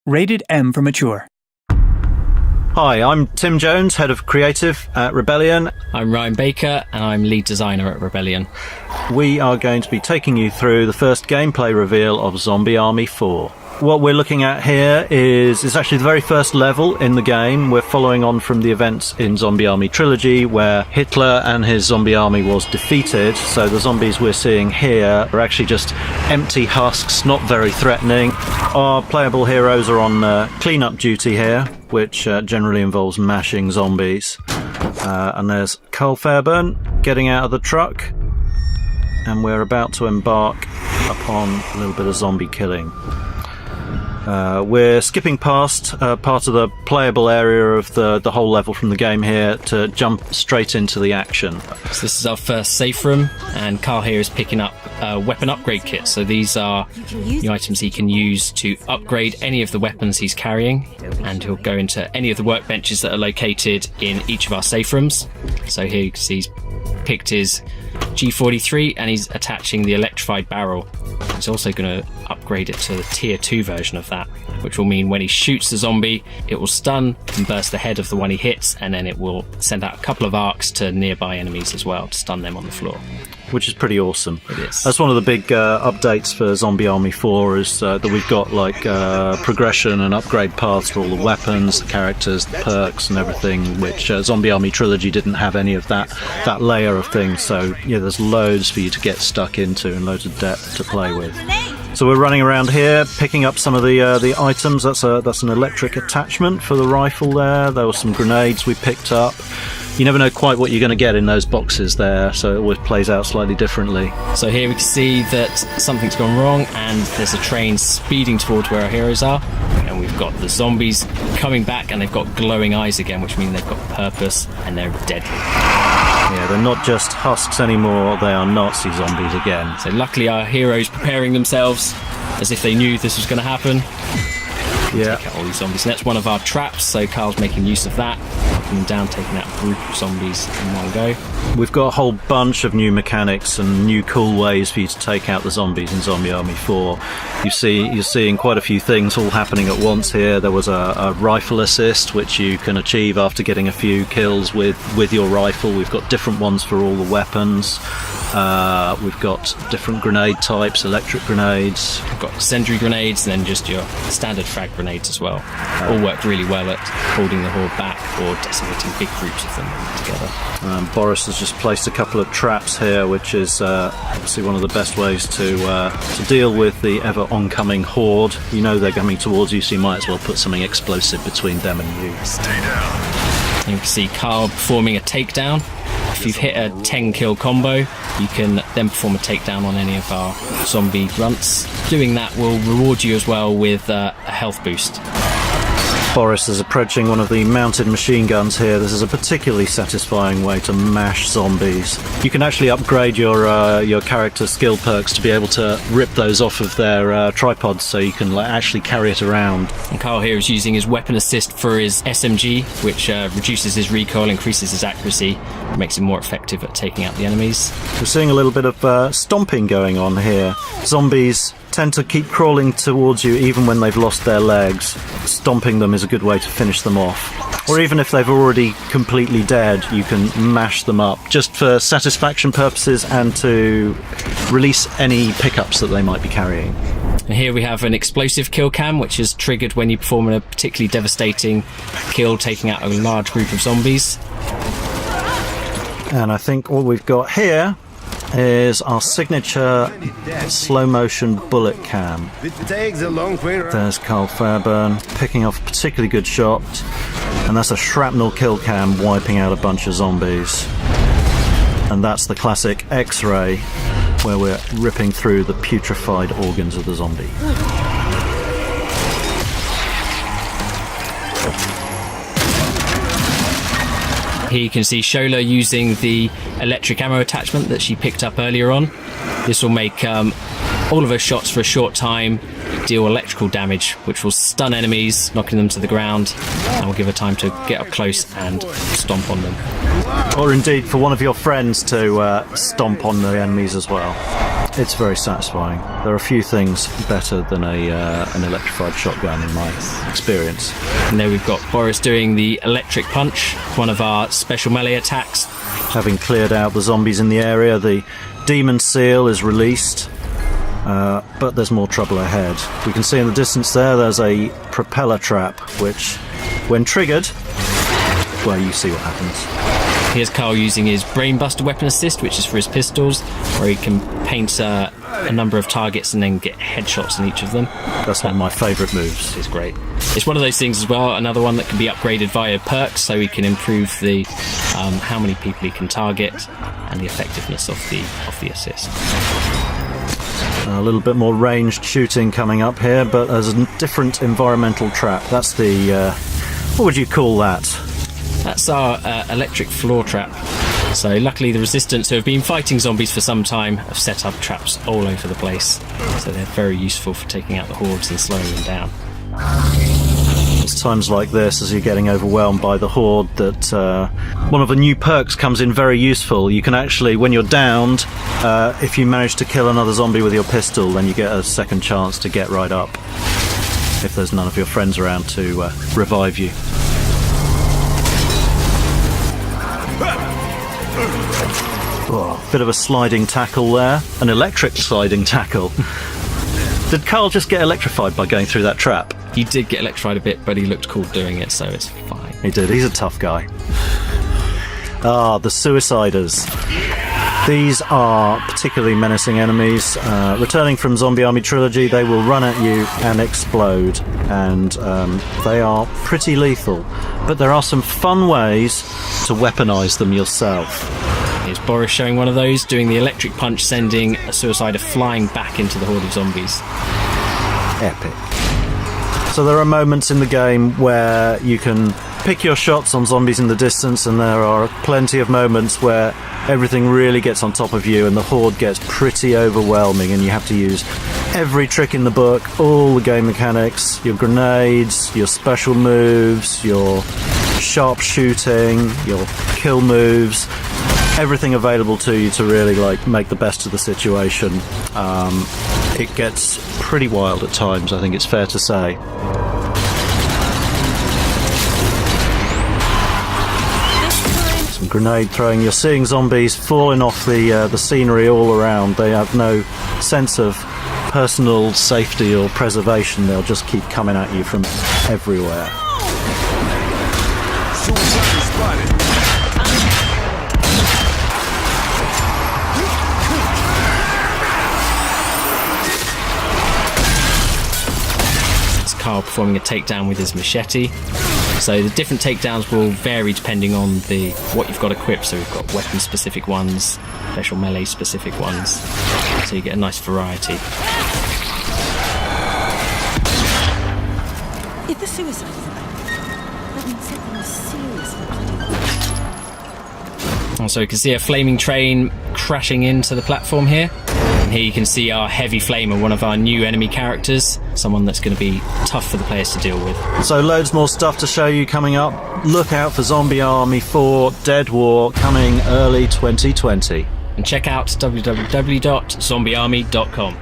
Rated M for mature. Hi, I'm Tim Jones, Head of Creative at Rebellion. I'm Ryan Baker, and I'm Lead Designer at Rebellion. We are going to be taking you through the first gameplay reveal of Zombie Army 4. What we're looking at here is actually the very first level in the game. We're following on from the events in Zombie Army Trilogy, where Hitler and his zombie army was defeated. So the zombies we're seeing here are actually just empty husks, not very threatening. Our playable heroes are on clean-up duty here, which generally involves mashing zombies. And there's Carl Fairburn getting out of the truck, and we're about to embark upon a little bit of zombie killing. We're skipping past part of the playable area of the whole level from the game here to jump straight into the action. So this is our first safe room, and Carl here is picking up a weapon upgrade kit. So these are the items he can use to upgrade any of the weapons he's carrying, and he'll go into any of the workbenches that are located in each of our safe rooms. So here you can see he's picked his G43 and he's attaching the electrified barrel. He's also going to upgrade it to the tier 2 version of that, which will mean when he shoots the zombie, it will stun and burst the head of the one he hits, and then it will send out a couple of arcs to nearby enemies as well to stun them on the floor. Which is pretty awesome. It is. That's one of the big updates for Zombie Army 4 is that we've got like progression and upgrade paths for all the weapons, the characters, the perks and everything, which Zombie Army Trilogy didn't have any of that layer of things. So yeah, there's loads for you to get stuck into and loads of depth to play with. So we're running around here, picking up some of the items. That's an electric attachment for the rifle there. There were some grenades we picked up. You never know quite what you're going to get in those boxes there, so it always plays out slightly differently. So here we can see that something's gone wrong, and there's a train speeding towards where our heroes are, and we've got the zombies coming back, and they've got glowing eyes again, which means they've got purpose and they're deadly. Yeah, they're not just husks anymore, they are Nazi zombies again. So luckily our heroes preparing themselves as if they knew this was going to happen. Yeah. Take out all these zombies. And that's one of our traps, so Carl's making use of that, knocking them down, taking out a group of zombies in one go. We've got a whole bunch of new mechanics and new cool ways for you to take out the zombies in Zombie Army 4. You're seeing quite a few things all happening at once here. There was a rifle assist, which you can achieve after getting a few kills with your rifle. We've got different ones for all the weapons. We've got different grenade types, electric grenades. We've got incendiary grenades and then just your standard frag grenades as well. All work really well at holding the horde back or decimating big groups of them together. Boris has just placed a couple of traps here, which is obviously one of the best ways to deal with the ever oncoming horde. You know they're coming towards you, so you might as well put something explosive between them and you. Stay down. And you can see Carl performing a takedown. If you've hit a 10 kill combo, you can then perform a takedown on any of our zombie grunts. Doing that will reward you as well with a health boost. Boris is approaching one of the mounted machine guns here. This is a particularly satisfying way to mash zombies. You can actually upgrade your character's skill perks to be able to rip those off of their tripods, so you can actually carry it around. And Carl here is using his weapon assist for his SMG, which reduces his recoil, increases his accuracy, makes him more effective at taking out the enemies. We're seeing a little bit of stomping going on here. Zombies tend to keep crawling towards you even when they've lost their legs. Stomping them is a good way to finish them off. Or even if they've already completely dead, you can mash them up just for satisfaction purposes and to release any pickups that they might be carrying. And here we have an explosive kill cam, which is triggered when you perform a particularly devastating kill, taking out a large group of zombies. And I think all we've got here is our signature slow motion bullet cam. There's Carl Fairburn picking off a particularly good shot, and that's a shrapnel kill cam wiping out a bunch of zombies. And that's the classic X-ray, where we're ripping through the putrefied organs of the zombie. Here you can see Shola using the electric ammo attachment that she picked up earlier on. This will make all of her shots for a short time deal electrical damage, which will stun enemies, knocking them to the ground, and will give her time to get up close and stomp on them. Or indeed for one of your friends to stomp on the enemies as well. it's very satisfying. There are a few things better than an electrified shotgun in my experience. And there we've got Boris doing the electric punch, one of our special melee attacks. Having cleared out the zombies in the area, the demon seal is released, but there's more trouble ahead. We can see in the distance there's a propeller trap, which, when triggered, well, you see what happens. Here's Carl using his Brainbuster weapon assist, which is for his pistols, where he can paint a number of targets and then get headshots in each of them. That's one of my favourite moves. It's great. It's one of those things as well, another one that can be upgraded via perks, so he can improve the how many people he can target and the effectiveness of the assist. A little bit more ranged shooting coming up here, but as a different environmental trap. That's the... what would you call that? That's our electric floor trap. So luckily the Resistance, who have been fighting zombies for some time, have set up traps all over the place. So they're very useful for taking out the hordes and slowing them down. It's times like this, as you're getting overwhelmed by the horde, that one of the new perks comes in very useful. You can actually, when you're downed, if you manage to kill another zombie with your pistol, then you get a second chance to get right up, if there's none of your friends around to revive you. Oh, bit of a sliding tackle there. An electric sliding tackle. Did Carl just get electrified by going through that trap? He did get electrified a bit, but he looked cool doing it, so it's fine. He did. He's a tough guy. Ah, the Suiciders. These are particularly menacing enemies. Returning from Zombie Army Trilogy, they will run at you and explode, and they are pretty lethal. But there are some fun ways to weaponize them yourself. Here's Boris showing one of those, doing the electric punch, sending a Suicider flying back into the horde of zombies. Epic. So there are moments in the game where you can pick your shots on zombies in the distance, and there are plenty of moments where everything really gets on top of you and the horde gets pretty overwhelming, and you have to use every trick in the book, all the game mechanics, your grenades, your special moves, your sharp shooting, your kill moves, everything available to you to really make the best of the situation. It gets pretty wild at times, I think it's fair to say. Some grenade throwing. You're seeing zombies falling off the scenery all around. They have no sense of personal safety or preservation. They'll just keep coming at you from everywhere. Carl performing a takedown with his machete. So the different takedowns will vary depending on what you've got equipped. So we've got weapon specific ones, special melee specific ones, so you get a nice variety. If the suicide is about, that means something is seriously wrong. Also you can see a flaming train crashing into the platform here. And here you can see our Heavy Flamer, one of our new enemy characters, someone that's going to be tough for the players to deal with. So loads more stuff to show you coming up. Look out for Zombie Army 4 Dead War coming early 2020. And check out www.zombiearmy.com.